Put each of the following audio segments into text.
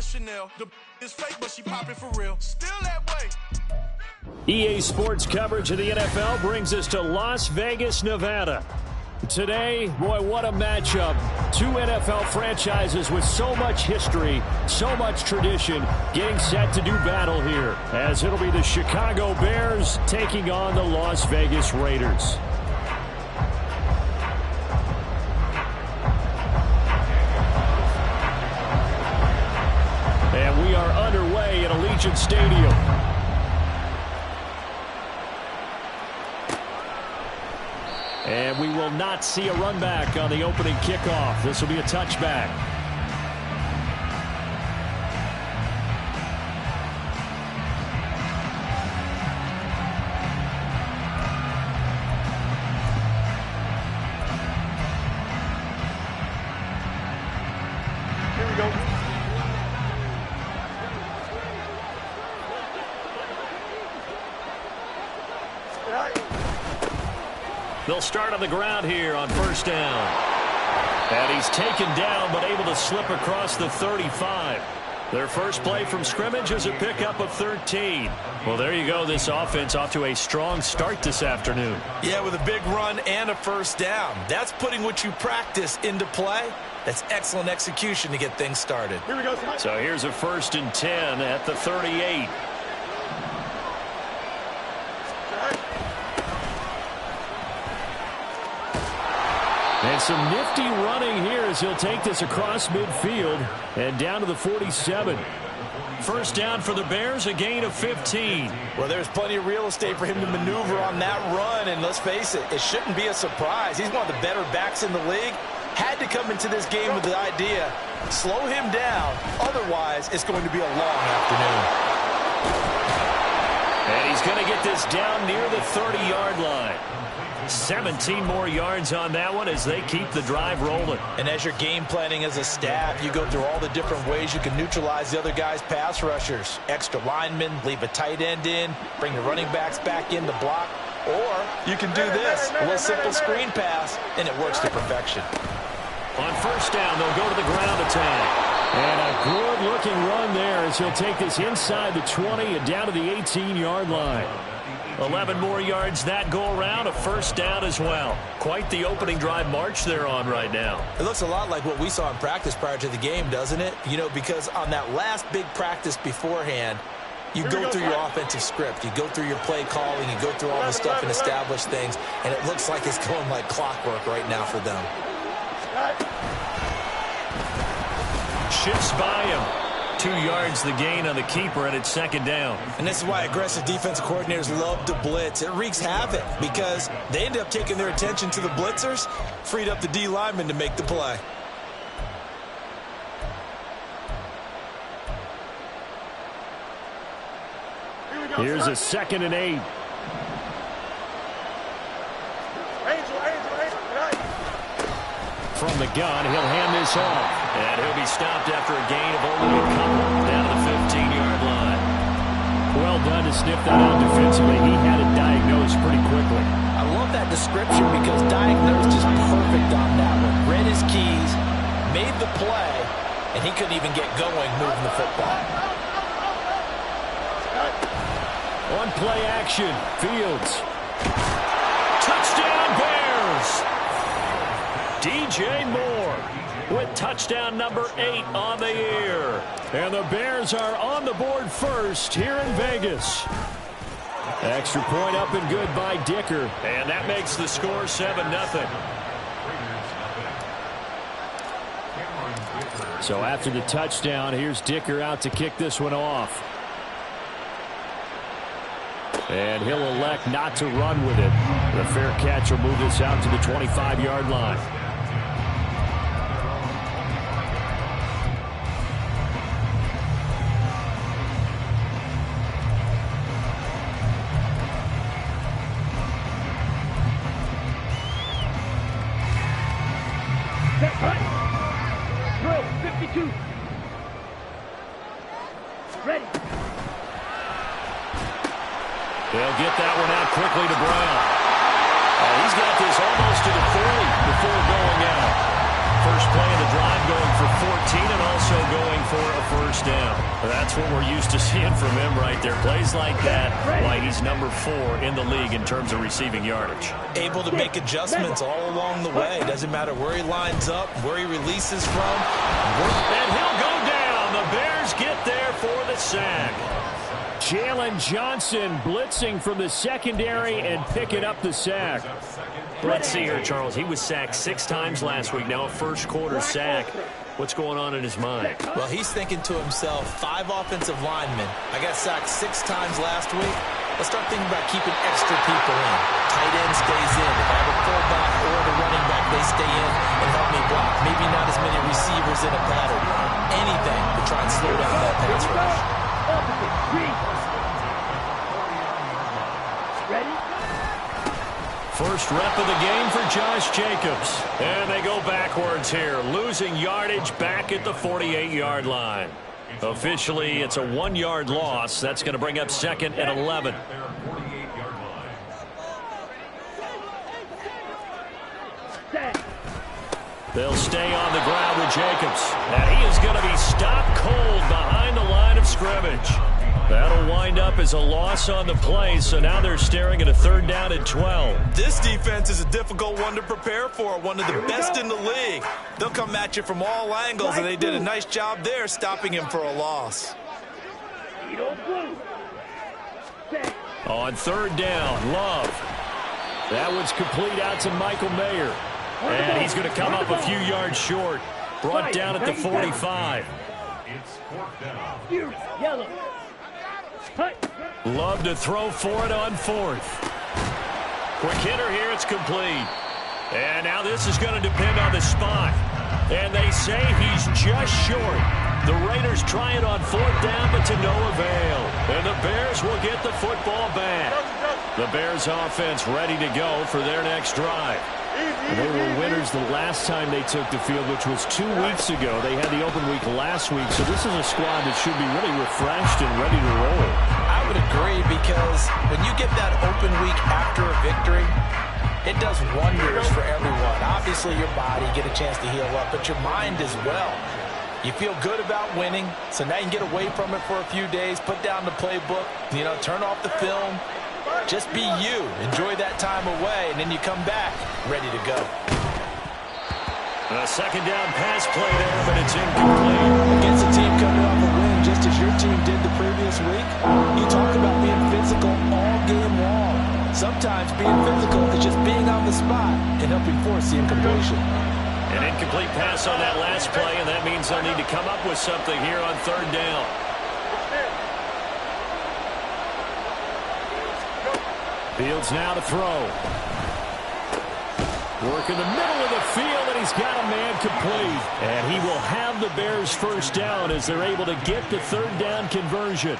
Chanel. The is fake, but she popping for real. Still that way. EA Sports coverage of the NFL brings us to Las Vegas, Nevada. Today, boy, what a matchup. Two NFL franchises with so much history, so much tradition, getting set to do battle here, as it'll be the Chicago Bears taking on the Las Vegas Raiders. And we are underway at Allegiant Stadium. And we will not see a run back on the opening kickoff. This will be a touchback. Here we go. They'll start on the ground here on first down. And he's taken down but able to slip across the 35. Their first play from scrimmage is a pickup of 13. Well, there you go. This offense off to a strong start this afternoon. Yeah, with a big run and a first down. That's putting what you practice into play. That's excellent execution to get things started. Here we go. So here's a 1st and 10 at the 38. And some nifty running here as he'll take this across midfield and down to the 47. First down for the Bears, a gain of 15. Well, there's plenty of real estate for him to maneuver on that run, and let's face it, it shouldn't be a surprise. He's one of the better backs in the league. Had to come into this game with the idea, slow him down, otherwise it's going to be a long afternoon. And he's going to get this down near the 30-yard line. 17 more yards on that one as they keep the drive rolling. And as you're game planning as a staff, you go through all the different ways you can neutralize the other guy's pass rushers. Extra linemen, leave a tight end in, bring the running backs back in to block. Or you can do this, a little simple screen pass, and it works to perfection. On first down, they'll go to the ground attack. And a good-looking run there as he'll take this inside the 20 and down to the 18-yard line. 11 more yards that go around, a first down as well. Quite the opening drive march they're on right now. It looks a lot like what we saw in practice prior to the game, doesn't it? You know, because on that last big practice beforehand, you go through your offensive script. You go through your play calling. You go through all the stuff and establish things. And it looks like it's going like clockwork right now for them. Shifts by him. 2 yards the gain on the keeper, and it's second down. And this is why aggressive defensive coordinators love to blitz. It wreaks havoc because they end up taking their attention to the blitzers, freed up the D lineman to make the play. Here's a 2nd and 8. From the gun, he'll hand this off. And he'll be stopped after a gain of only a couple down to the 15-yard line. Well done to sniff that out defensively. He had it diagnosed pretty quickly. I love that description because diagnosed is perfect on that one. Read his keys, made the play, and he couldn't even get going moving the football. On play action, Fields. Touchdown Bears! DJ Moore with touchdown number 8 on the year. And the Bears are on the board first here in Vegas. Extra point up and good by Dicker. And that makes the score 7-0. So after the touchdown, here's Dicker out to kick this one off. And he'll elect not to run with it. The fair catch will move this out to the 25-yard line. Drill 52. Ready. They'll get that one out quickly to Brown. He's got this almost to the 40 before going out. first play of the drive, going for 14 and also going for a first down. That's what we're used to seeing from him right there. Plays like that, why he's number 4 in the league in terms of receiving yardage. Able to make adjustments all along the way. Doesn't matter where he lines up, where he releases from. And he'll go down. The Bears get there for the sack. Jalen Johnson blitzing from the secondary and picking up the sack. Let's see here, Charles. He was sacked 6 times last week. Now a first-quarter sack. What's going on in his mind? Well, he's thinking to himself, 5 offensive linemen. I got sacked 6 times last week. Let's start thinking about keeping extra people in. Tight end stays in. If I have a fullback or the running back, they stay in and help me block. Maybe not as many receivers in a pattern. Anything to try and slow down that pass rush. Ready? First rep of the game for Josh Jacobs. And they go backwards here, losing yardage back at the 48-yard line. Officially, it's a 1-yard loss. That's going to bring up 2nd and 11. They'll stay on the ground with Jacobs. And he is going to be stopped cold behind the line of scrimmage. That'll wind up as a loss on the play, so now they're staring at a 3rd down and 12. This defense is a difficult one to prepare for, one of the best in the league. They'll come at you from all angles, and they did a nice job there stopping him for a loss. On 3rd down, Love. That one's complete out to Michael Mayer. And he's going to come up a few yards short. Brought down at the 45. Yellow. Love to throw for it on 4th. Quick hitter here, it's complete. And now this is going to depend on the spot. And they say he's just short. The Raiders try it on 4th down, but to no avail. And the Bears will get the football back. The Bears offense ready to go for their next drive. And they were winners the last time they took the field, which was 2 weeks ago. They had the open week last week, so this is a squad that should be really refreshed and ready to roll. I would agree, because when you get that open week after a victory, it does wonders for everyone. Obviously, your body, get a chance to heal up, but your mind as well. You feel good about winning, so now you can get away from it for a few days, put down the playbook, turn off the film. Just be you. Enjoy that time away, and then you come back ready to go. A 2nd down pass play there, but it's incomplete. Against a team coming off a win, just as your team did the previous week, you talk about being physical all game long. Sometimes being physical is just being on the spot and helping force the incompletion. An incomplete pass on that last play, and that means they'll need to come up with something here on 3rd down. Fields now to throw. Work in the middle of the field, and he's got a man complete. And he will have the Bears' first down as they're able to get the 3rd down conversion.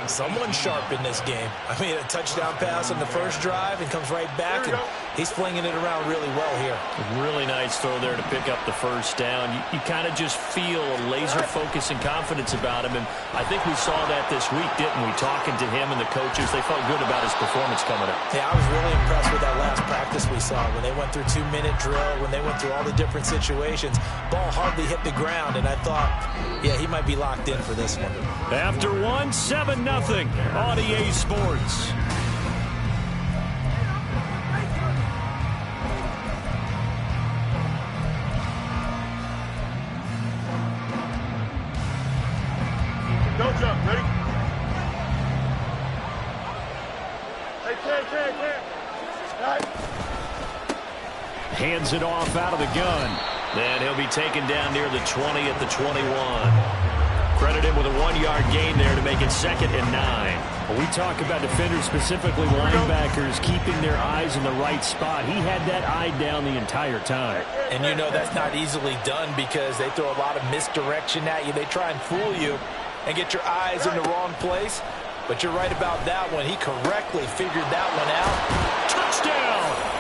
Someone sharp in this game. I mean, a touchdown pass on the first drive and comes right back, and he's flinging it around really well here. Really nice throw there to pick up the first down. You kind of just feel a laser focus and confidence about him, and I think we saw that this week, didn't we? Talking to him and the coaches, they felt good about his performance coming up. Yeah, I was really impressed with that last practice we saw when they went through 2-minute drill, when they went through all the different situations. Ball hardly hit the ground, and I thought, yeah, he might be locked in for this one. After 7-0 on EA Sports. Don't jump. Ready? Hey, clear. Hands it off out of the gun. Then he'll be taken down near the 20 at the 21. Credit him with a 1-yard gain there to make it 2nd and 9. When we talk about defenders, specifically linebackers, keeping their eyes in the right spot. He had that eye down the entire time. And that's not easily done because they throw a lot of misdirection at you. They try and fool you and get your eyes in the wrong place. But you're right about that one. He correctly figured that one out. Touchdown!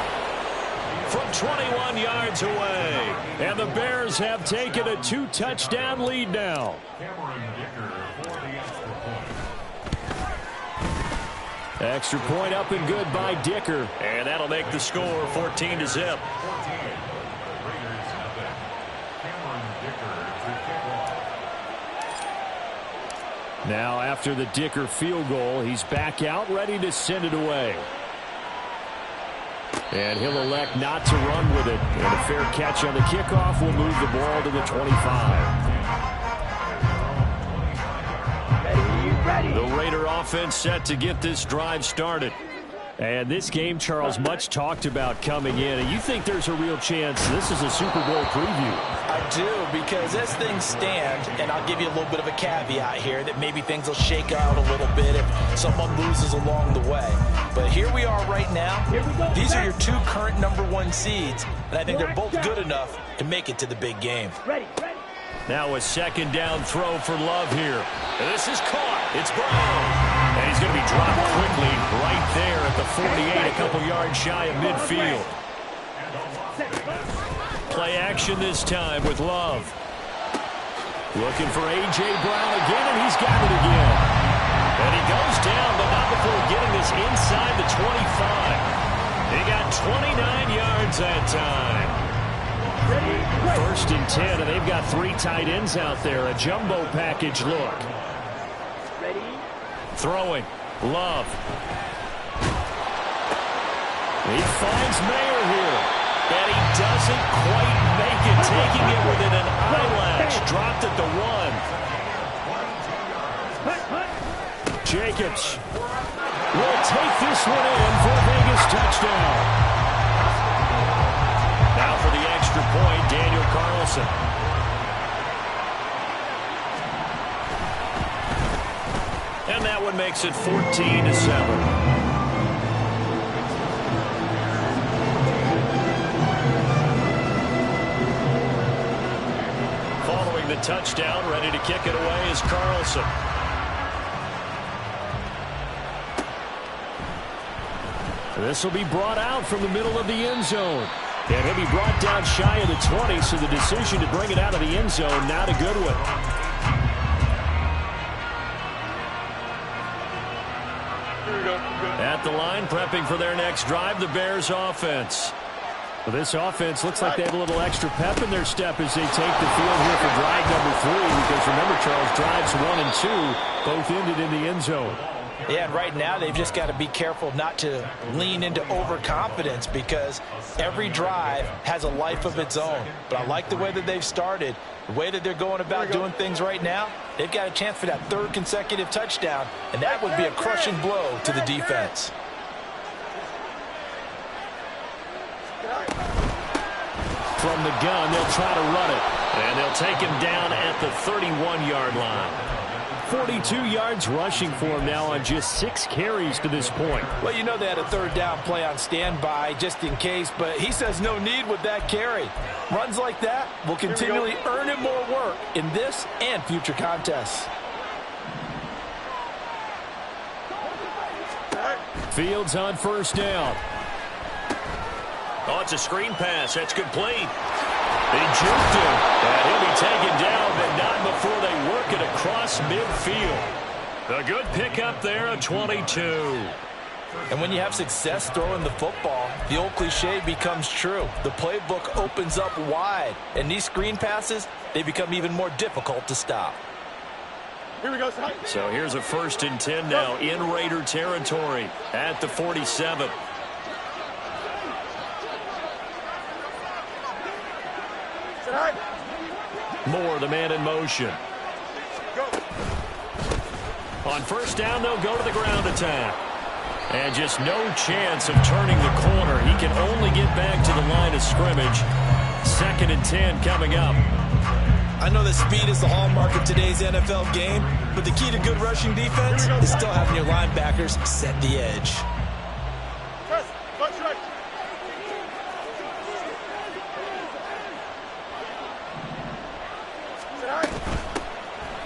From 21 yards away. And the Bears have taken a 2-touchdown lead now. Extra point up and good by Dicker. And that'll make the score 14-0. Now after the Dicker field goal, he's back out, ready to send it away. And he'll elect not to run with it. And a fair catch on the kickoff will move the ball to the 25. The Raider offense set to get this drive started. And this game, Charles, much talked about coming in. And you think there's a real chance this is a Super Bowl preview? I do, because as things stand, and I'll give you a little bit of a caveat here, that maybe things will shake out a little bit if someone loses along the way. But here we are right now. These are your two current #1 seeds, and I think they're both good enough to make it to the big game. Now a second down throw for Love here. And this is caught. It's Brown. And he's going to be dropped quickly right there at the 48, a couple yards shy of midfield. Play action this time with Love. Looking for A.J. Brown again, and he's got it again. And he goes down, but not before getting this inside the 25. He got 29 yards that time. 1st and 10, and they've got 3 tight ends out there. A jumbo package look. Throwing. Love. He finds Mayer here. And he doesn't quite make it. Taking it within an eyelash. Dropped at the 1. Jacobs will take this one in for a Vegas touchdown. Now for the extra point, Daniel Carlson. And that one makes it 14-7. Following the touchdown, ready to kick it away is Carlson. This will be brought out from the middle of the end zone. And he'll be brought down shy of the 20, so the decision to bring it out of the end zone, not a good one. At the line, prepping for their next drive, the Bears offense. Well, this offense looks like they have a little extra pep in their step as they take the field here for drive #3. Because remember, Charles, drives 1 and 2 both ended in the end zone. Yeah, and right now they've just got to be careful not to lean into overconfidence because every drive has a life of its own. But I like the way that they've started, the way that they're going about doing things right now. They've got a chance for that 3rd consecutive touchdown, and that would be a crushing blow to the defense. From the gun, they'll try to run it, and they'll take him down at the 31-yard line. 42 yards rushing for him now on just 6 carries to this point. Well, you know they had a 3rd down play on standby just in case, but he says no need with that carry. Runs like that will continually earn him more work in this and future contests. Fields on 1st down. Oh, it's a screen pass. That's complete. They juked him, and he'll be taken down, but not before they work it across midfield. A good pickup there, a 22. And when you have success throwing the football, the old cliche becomes true. The playbook opens up wide, and these screen passes, they become even more difficult to stop. Here we go, son. So here's a 1st and 10 now in Raider territory at the 47. Moore, the man in motion. On 1st down, they'll go to the ground attack. And just no chance of turning the corner. He can only get back to the line of scrimmage. 2nd and 10 coming up. I know that speed is the hallmark of today's NFL game, but the key to good rushing defense is still having your linebackers set the edge.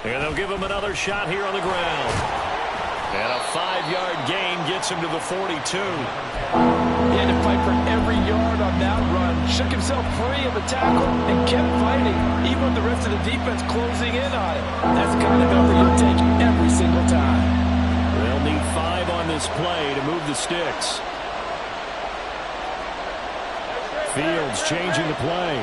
And they'll give him another shot here on the ground. And a 5-yard gain gets him to the 42. He had to fight for every yard on that run. Shook himself free of a tackle and kept fighting, even with the rest of the defense closing in on it. That's the kind of effort you'll take every single time. They'll need 5 on this play to move the sticks. Fields changing the play.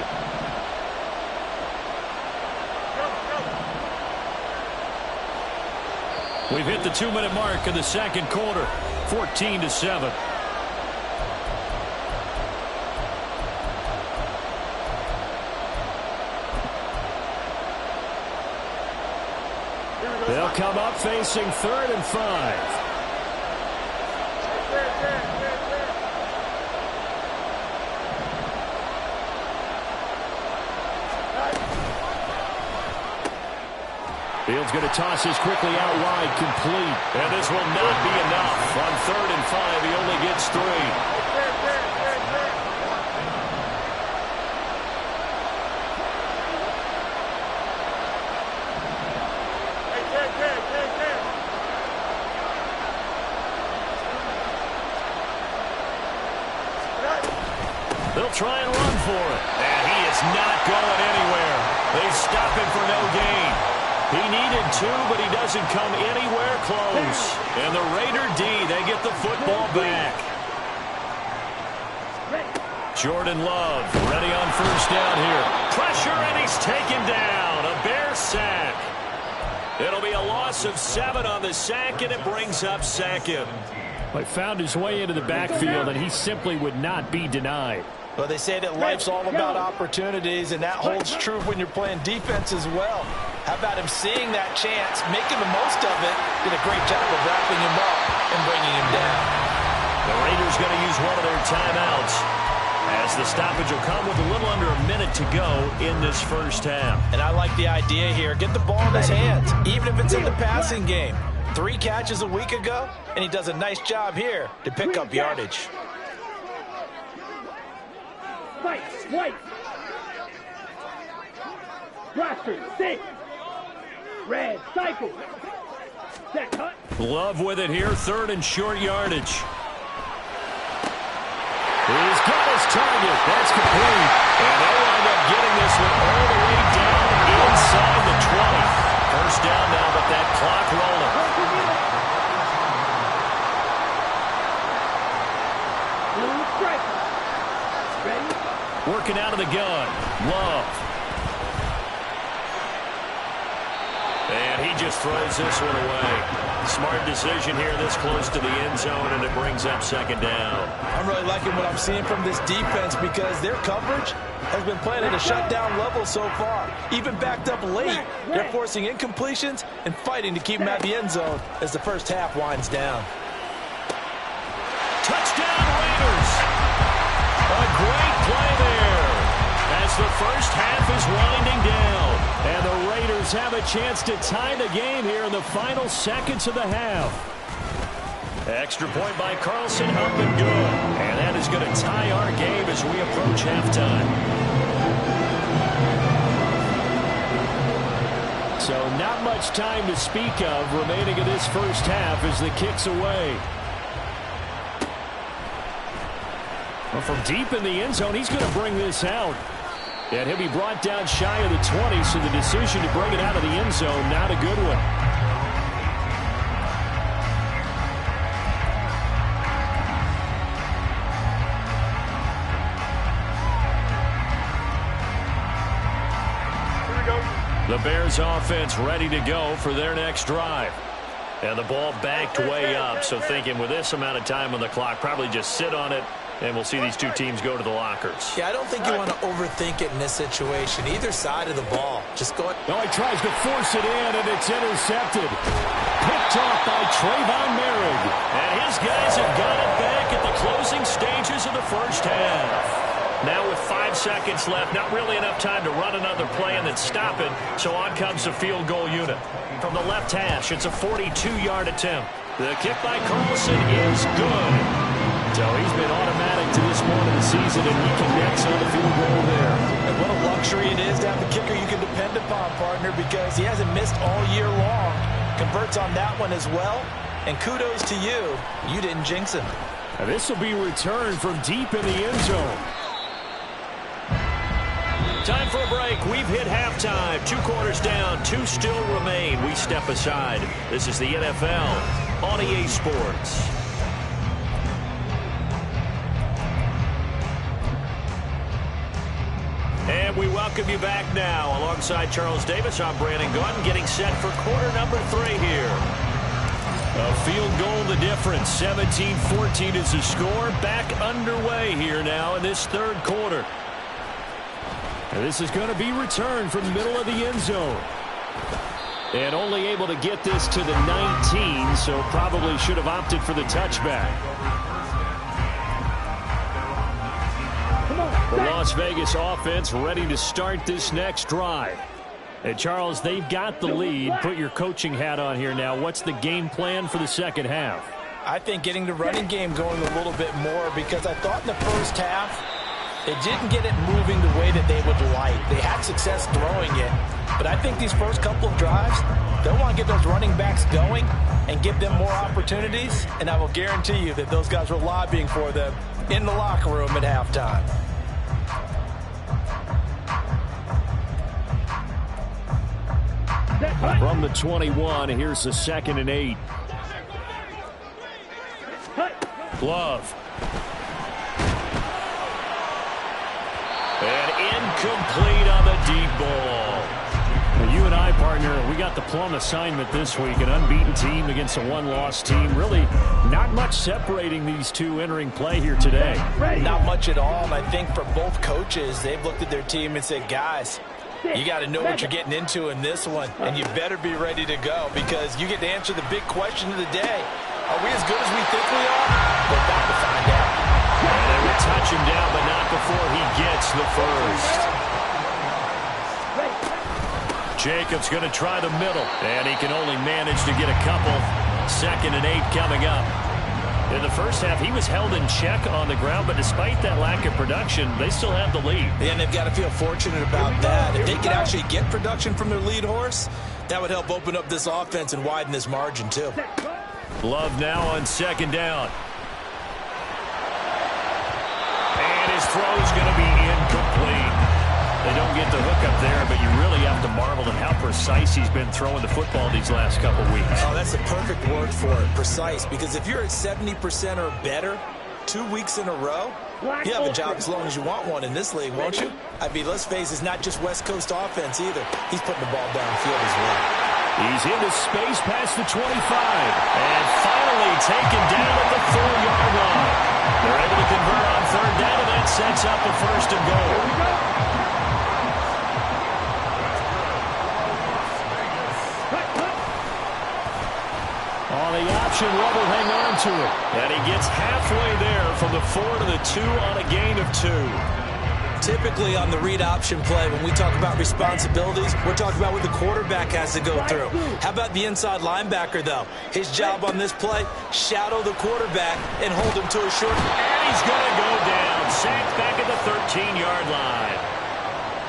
We've hit the 2-minute mark in the second quarter, 14-7. They'll come up facing 3rd and 5. Fields going to toss this quickly out wide, complete. And this will not be enough. On 3rd and 5, he only gets 3. They'll try and run for it. And he is not going anywhere. They stop him for no gain. He needed 2, but he doesn't come anywhere close. And the Raider D, they get the football back. Jordan Love ready on 1st down here. Pressure, and he's taken down. A Bear sack. It'll be a loss of 7 on the sack, and it brings up 2nd. He found his way into the backfield, and he simply would not be denied. Well, they say that life's all about opportunities, and that holds true when you're playing defense as well. How about him seeing that chance, making the most of it, did a great job of wrapping him up and bringing him down. The Raiders going to use one of their timeouts, as the stoppage will come with a little under a minute to go in this first half. And I like the idea here. Get the ball in his hands, even if it's in the passing game. 3 catches a week ago, and he does a nice job here to pick up yardage. White. Blaster, 6. Red, cycle. Set, cut. Love with it here, 3rd and short yardage. He's got his target. That's complete. And they wind up getting this one all the way down inside the 20. First down now, but that clock rolling. Blue striker. Ready? Working out of the gun. Love. And he just throws this one away. Smart decision here this close to the end zone, and it brings up 2nd down. I'm really liking what I'm seeing from this defense because their coverage has been playing at a shutdown level so far. Even backed up late, they're forcing incompletions and fighting to keep them at the end zone as the first half winds down. Touchdown Raiders! A great play there as the first half is winding down. And the Raiders have a chance to tie the game here in the final seconds of the half. Extra point by Carlson, up and good. And that is going to tie our game as we approach halftime. So not much time to speak of remaining in this first half as the kick's away. Well, from deep in the end zone, he's going to bring this out. And he'll be brought down shy of the 20, so the decision to bring it out of the end zone, not a good one. Here we go. The Bears offense ready to go for their next drive. And the ball backed way up, so thinking with this amount of time on the clock, probably just sit on it, and we'll see these two teams go to the lockers. Yeah, I don't think you want to overthink it in this situation. Either side of the ball. Just go. Oh, he tries to force it in, and it's intercepted. Picked off by Trayvon Merrick. And his guys have got it back at the closing stages of the first half. Now with 5 seconds left, not really enough time to run another play and then stop it, so on comes the field goal unit. From the left hash, it's a 42-yard attempt. The kick by Carlson is good. So he's been automatic to this point of the season, and he connects on the field goal there. And what a luxury it is to have a kicker you can depend upon, partner, because he hasn't missed all year long. Converts on that one as well, and kudos to you. You didn't jinx him. And this will be returned from deep in the end zone. Time for a break. We've hit halftime. 2 quarters down, 2 still remain. We step aside. This is the NFL on EA Sports. And we welcome you back now. Alongside Charles Davis, I'm Brandon Gordon, getting set for quarter number 3 here. A field goal the difference. 17-14 is the score. Back underway here now in this third quarter. And this is going to be returned from the middle of the end zone. And only able to get this to the 19, so probably should have opted for the touchback. The Las Vegas offense ready to start this next drive. And Charles, they've got the lead. Put your coaching hat on here now. What's the game plan for the second half? I think getting the running game going a little bit more, because I thought in the first half they didn't get it moving the way that they would like. They had success throwing it, but I think these first couple of drives, they'll want to get those running backs going and give them more opportunities, and I will guarantee you that those guys were lobbying for them in the locker room at halftime. From the 21, here's the 2nd and 8. Love. And incomplete on the deep ball. Now, you and I, partner, we got the plum assignment this week. An unbeaten team against a one-loss team. Really not much separating these two entering play here today. Not much at all, and I think for both coaches, they've looked at their team and said, guys, you got to know what you're getting into in this one, and you better be ready to go, because you get to answer the big question of the day. Are we as good as we think we are? We're about to find out. And they will touch him down, but not before he gets the first. Jacobs going to try the middle, and he can only manage to get a couple. 2nd and 8 coming up. In the first half, he was held in check on the ground, but despite that lack of production, they still have the lead. And they've got to feel fortunate about that. If they could actually get production from their lead horse, that would help open up this offense and widen this margin too. Love now on 2nd down. And his throw is going to be incomplete. They don't get the hook up there, but you really have to marvel at how precise he's been throwing the football these last couple weeks. Oh, that's the perfect word for it, precise, because if you're at 70% or better 2 weeks in a row, you have a job as long as you want one in this league, won't you? I mean, let's face it, it's not just West Coast offense either. He's putting the ball downfield as well. He's into space past the 25, and finally taken down at the 4-yard line. They're able to convert on 3rd down, and that sets up a 1st and goal. On the option, Love will hang on to it. And he gets halfway there from the 4 to the 2 on a gain of 2. Typically on the read option play, when we talk about responsibilities, we're talking about what the quarterback has to go through. How about the inside linebacker, though? His job on this play, shadow the quarterback and hold him to a short. And he's going to go down. Sacked back at the 13-yard line.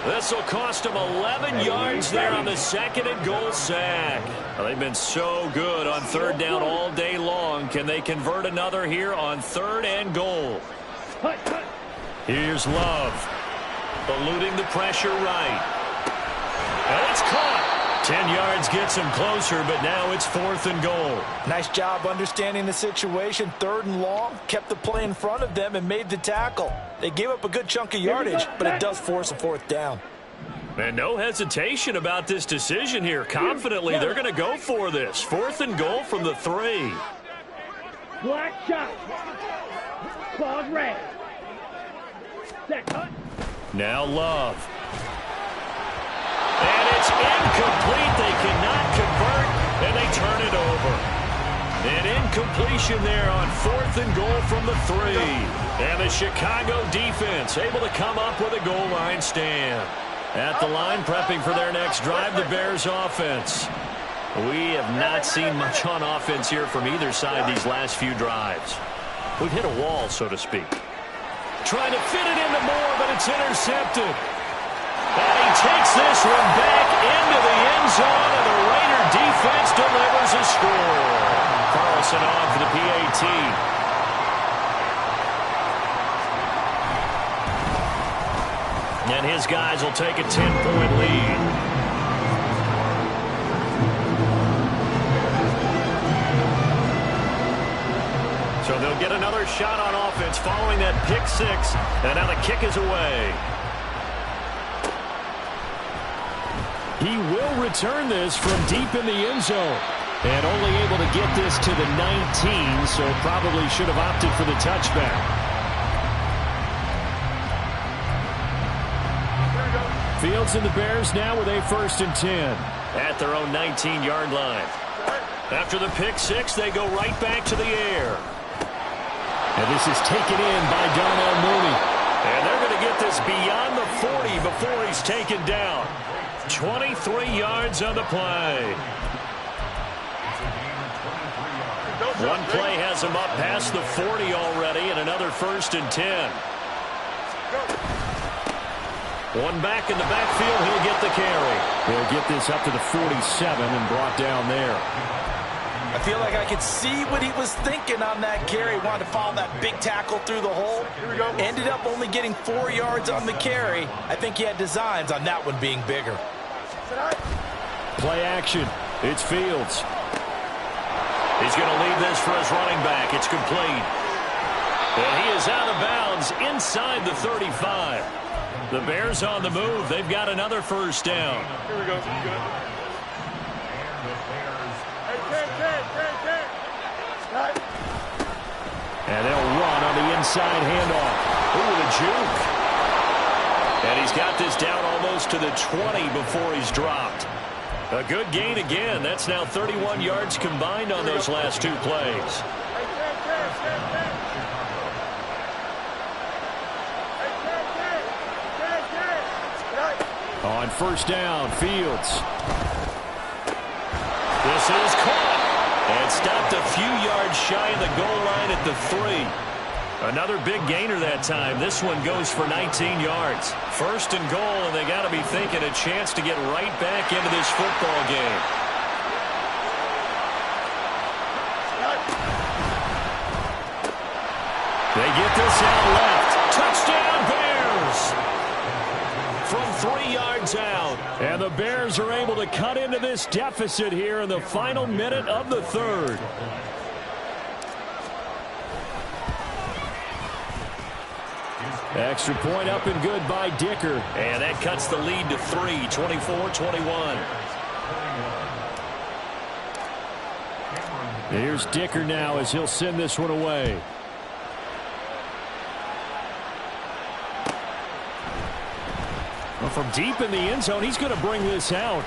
This will cost him 11 yards there on the 2nd and goal sack. Well, they've been so good on 3rd down all day long. Can they convert another here on 3rd and goal? Here's Love. Eluding the pressure right. And it's caught. 10 yards gets him closer, but now it's 4th and goal. Nice job understanding the situation. 3rd and long, kept the play in front of them and made the tackle. They gave up a good chunk of yardage, but it does force a 4th down. And no hesitation about this decision here. Confidently, they're going to go for this. 4th and goal from the 3. Black shot. Claws red. Set cut. Now Love. And it's incomplete. They cannot convert, and they turn it over. An incompletion there on 4th and goal from the 3. And the Chicago defense able to come up with a goal line stand. At the line, prepping for their next drive, the Bears offense. We have not seen much on offense here from either side these last few drives. We've hit a wall, so to speak. Trying to fit it into Moore, but it's intercepted. And he takes this one back into the end zone, and the Raider defense delivers a score. Carlson on for the PAT. And his guys will take a 10-point lead. So they'll get another shot on offense following that pick 6. And now the kick is away. He will return this from deep in the end zone. And only able to get this to the 19, so probably should have opted for the touchback. Fields and the Bears now with a 1st and 10 at their own 19-yard line. After the pick six, they go right back to the air. And this is taken in by Darnell Mooney. And they're going to get this beyond the 40 before he's taken down. 23 yards on the play. One play has him up past the 40 already, and another 1st and 10. One back in the backfield, he'll get the carry. He'll get this up to the 47 and brought down there. I feel like I could see what he was thinking on that carry. He wanted to follow that big tackle through the hole. Ended up only getting 4 yards on the carry. I think he had designs on that one being bigger. Play action. It's Fields. He's going to leave this for his running back. It's complete. And he is out of bounds inside the 35. The Bears on the move. They've got another 1st down. Here we go. And they'll run on the inside handoff. Ooh, the juke. And he's got this down almost to the 20 before he's dropped. A good gain again. That's now 31 yards combined on those last 2 plays. On 1st down, Fields. This is caught. And stopped a few yards shy of the goal line at the 3. Another big gainer that time. This one goes for 19 yards. 1st and goal, and they got to be thinking a chance to get right back into this football game. They get this out left. Touchdown, Bears! From 3 yards out. And the Bears are able to cut into this deficit here in the final minute of the 3rd. Extra point up and good by Dicker. And that cuts the lead to 3, 24-21. Here's Dicker now as he'll send this one away. Well, from deep in the end zone, he's going to bring this out.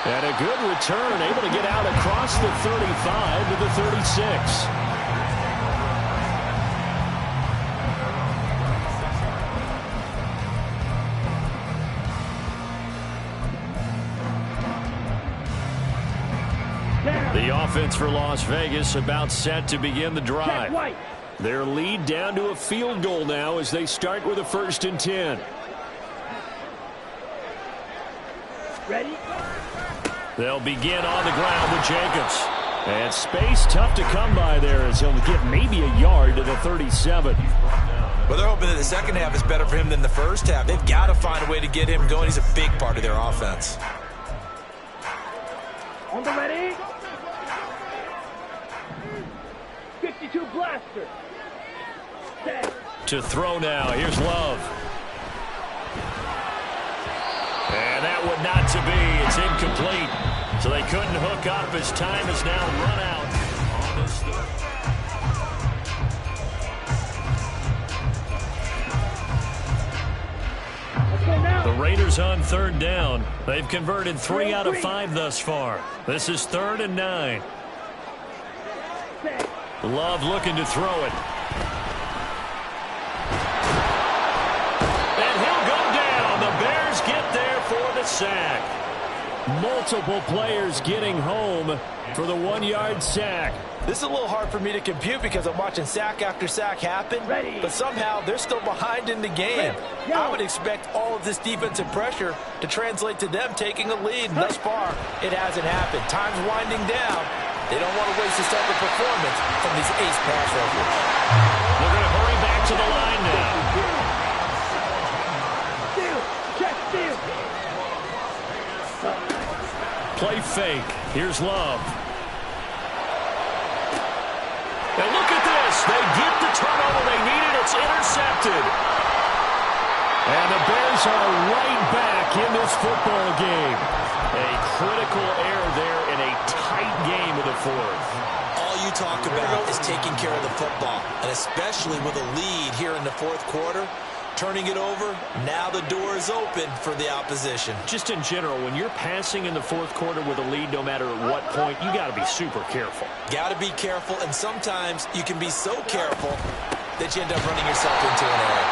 And a good return, able to get out across the 35 to the 36. The offense for Las Vegas about set to begin the drive. Their lead down to a field goal now as they start with a 1st and 10. Ready? They'll begin on the ground with Jacobs. And space tough to come by there as he'll get maybe a yard to the 37. Well, they're hoping that the second half is better for him than the first half. They've got to find a way to get him going. He's a big part of their offense. On the ready? 52 blaster. Set. To throw now. Here's Love. And that would not to be. It's incomplete. So they couldn't hook up as time is now run out on this. The Raiders on 3rd down. They've converted 3 out of 5 thus far. This is 3rd and 9. Love looking to throw it. And he'll go down. The Bears get there for the sack. Multiple players getting home for the 1-yard sack. This is a little hard for me to compute because I'm watching sack after sack happen, but somehow they're still behind in the game. I would expect all of this defensive pressure to translate to them taking a lead, and thus far, it hasn't happened. Time's winding down. They don't want to waste this type of performance from these ace pass rushers. They're going to hurry back to the line now. Steal. Check steal. Play fake. Here's Love. And look at this. They get the turnover they needed. It's intercepted. And the Bears are right back in this football game. A critical error there in a tight game of the fourth. All you talk about is taking care of the football, and especially with a lead here in the fourth quarter. Turning it over, now the door is open for the opposition. Just in general, when you're passing in the fourth quarter with a lead, no matter at what point, you got to be super careful. Got to be careful, and sometimes you can be so careful that you end up running yourself into an error.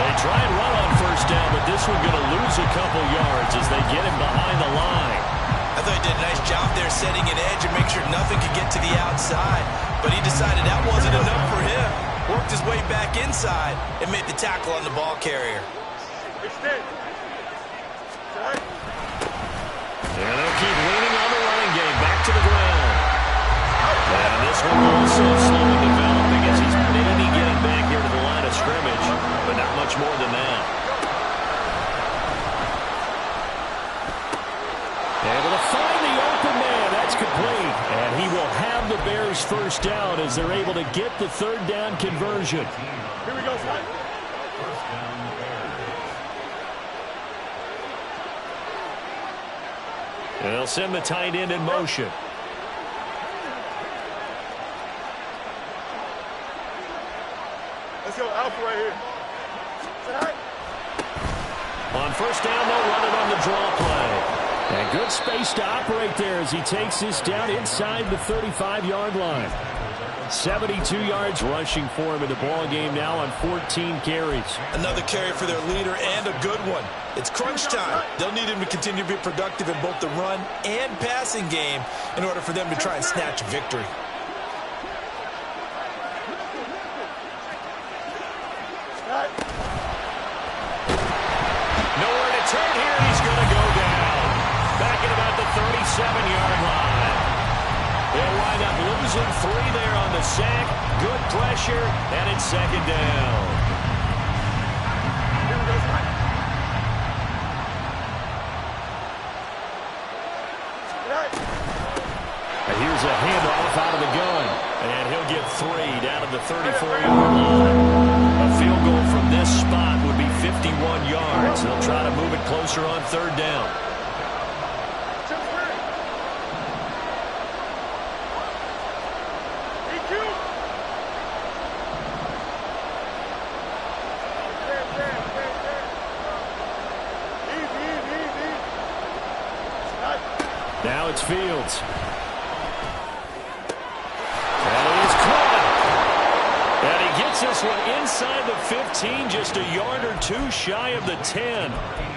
They try and run on first down, but this one's going to lose a couple yards as they get him behind the line. I thought he did a nice job there setting an edge and make sure nothing could get to the outside, but he decided that wasn't enough for him. Worked his way back inside and made the tackle on the ball carrier. And they'll keep leaning on the running game. Back to the ground. And this one also slowly developing as he's maybe getting back here to the line of scrimmage, but not much more than that. Able to find the open man. That's complete. And he will have the Bears first down as they're able to get the third down conversion. Here we go, son. And they'll send the tight end in motion. Let's go, Alpha right here. On first down, they'll run it on the draw play. And good space to operate there as he takes this down inside the 35-yard line. 72 yards rushing for him in the ball game now on 14 carries. Another carry for their leader and a good one. It's crunch time. They'll need him to continue to be productive in both the run and passing game in order for them to try and snatch a victory. Nowhere to turn here, and he's going to go down. Back at about the 37-yard line. They'll wind up losing 3 there on the sack. Good pressure, and it's second down. And here's a handoff out of the gun. And he'll get 3 down at the 34-yard line. A field goal from this spot would be 51 yards. They'll try to move it closer on third down. Now it's Fields. And it is caught. And he gets this one inside the 15, just a yard or 2 shy of the 10.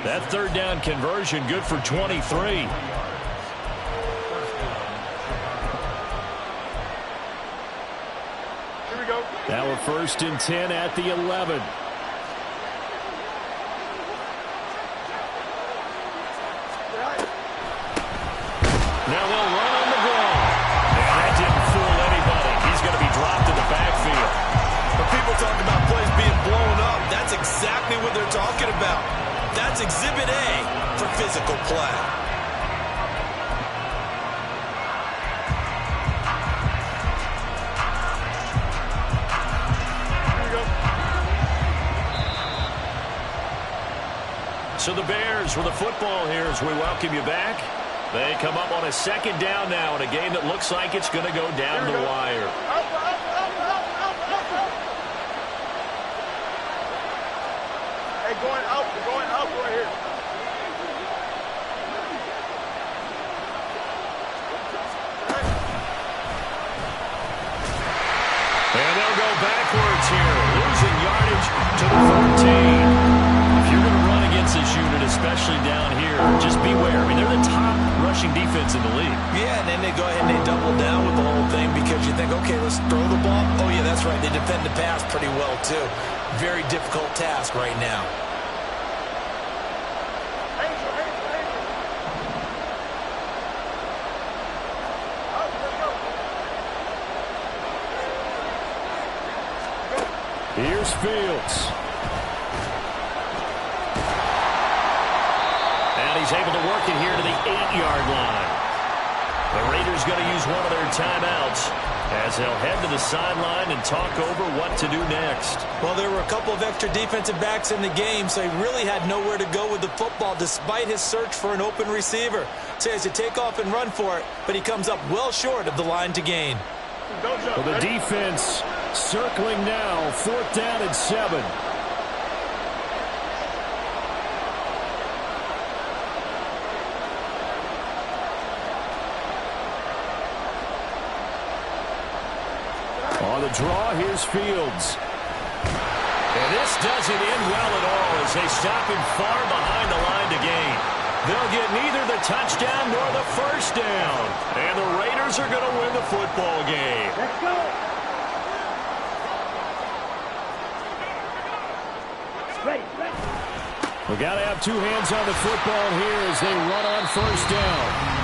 That third down conversion good for 23. Here we go. Now we're first and 10 at the 11. Now they'll run on the ground. And that didn't fool anybody. He's going to be dropped in the backfield. When people talk about plays being blown up, that's exactly what they're talking about. That's Exhibit A for physical play. So the Bears with the football here as we welcome you back. They come up on a second down now in a game that looks like it's going to go down to the wire. Hey, going out right here. And they'll go backwards here, losing yardage to the 14. If you're going to run against this unit, especially down here, just beware. I mean, they're the top rushing defense in the league. Yeah, and then they go ahead and they double down with the whole thing because you think, okay, let's throw the ball. Oh, yeah, that's right. They defend the pass pretty well, too. Very difficult task right now. Here's Fields. And he's able to work it here to the 8-yard line. The Raiders Bears going to use one of their timeouts as they'll head to the sideline and talk over what to do next. Well, there were a couple of extra defensive backs in the game, so he really had nowhere to go with the football despite his search for an open receiver. So he has to take off and run for it, but he comes up well short of the line to gain. Well, the defense circling now, 4th down and 7. On the draw, here's Fields. And this doesn't end well at all as they stop him far behind the line to gain. They'll get neither the touchdown nor the first down. And the Raiders are going to win the football game. Let's go. Ready. We've got to have two hands on the football here as they run on first down.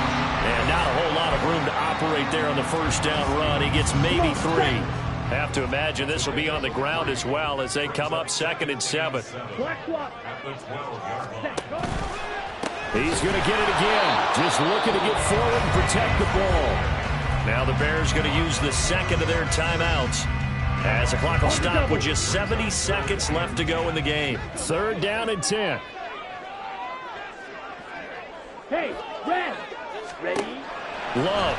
And not a whole lot of room to operate there on the first down run. He gets maybe 3. Have to imagine this will be on the ground as well as they come up 2nd and 7. He's going to get it again. Just looking to get forward and protect the ball. Now the Bears going to use the second of their timeouts as the clock will stop with just 70 seconds left to go in the game. 3rd down and 10. Hey, Red. Ready? Love.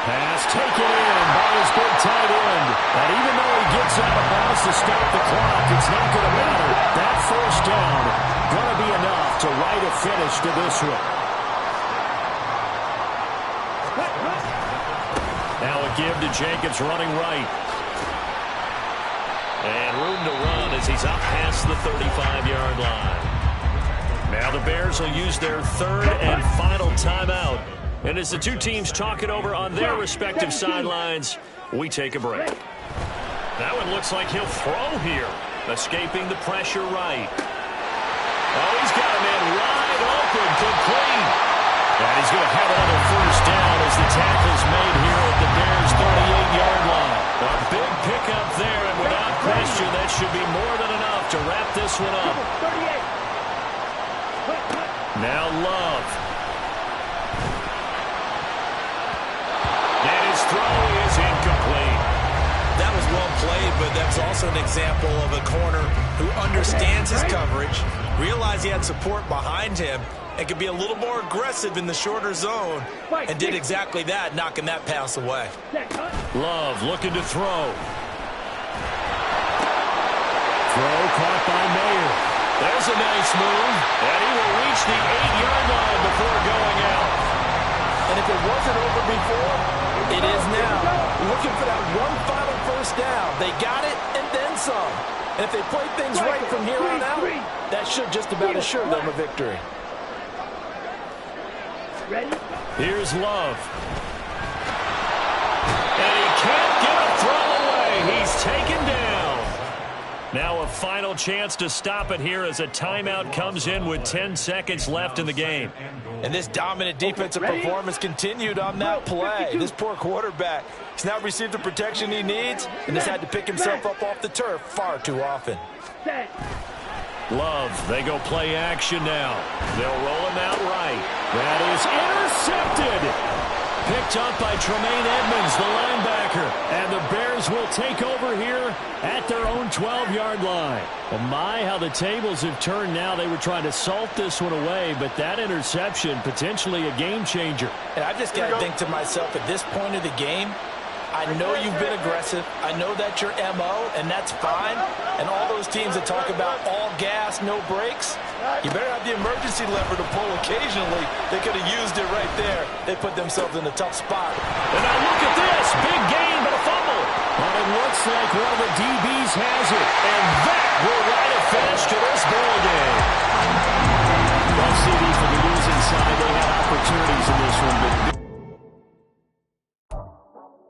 Pass taken in by his big tight end. And even though he gets out of bounds to start the clock, it's not going to matter. That first down going to be enough to write a finish to this one. Now a give to Jacobs running right. And room to run as he's up past the 35-yard line. Now the Bears will use their 3rd and final timeout. And as the two teams talk it over on their respective sidelines, we take a break. That one looks like he'll throw here. Escaping the pressure right. Oh, he's got a man wide open, complete. And he's going to have another first down as the tackle's made here at the Bears' 38-yard line. A big pickup there, and without question, that should be more than enough to wrap this one up. Now Love. And his throw is incomplete. That was well played, but that's also an example of a corner who understands his coverage, realized he had support behind him, and could be a little more aggressive in the shorter zone, and did exactly that, knocking that pass away. Love looking to throw. Throw caught by Mayer. There's a nice move, and he will reach the 8-yard line before going out. And if it wasn't over before, it is now. Looking for that one final first down. They got it and then some. And if they play things right from here on out, that should just about assure them a victory. Ready? Here's Love. And he can't get a throw away. He's taken down. Now a final chance to stop it here as a timeout comes in with 10 seconds left in the game. And this dominant defensive performance continued on that play. This poor quarterback has now received the protection he needs and has had to pick himself up off the turf far too often. Love, they go play action now. They'll roll him out right. That is intercepted. Picked up by Tremaine Edmonds, the linebacker. And the Bears will take over here at their own 12-yard line. And my, how the tables have turned now. They were trying to salt this one away, but that interception, potentially a game changer. And I just got to think to myself, at this point of the game, I know you've been aggressive. I know that's your MO, and that's fine. And all those teams that talk about all gas, no brakes, you better have the emergency lever to pull occasionally. They could have used it right there. They put themselves in a tough spot. And now look at this. Big gain, but a fumble. And it looks like one of the DBs has it. And that will write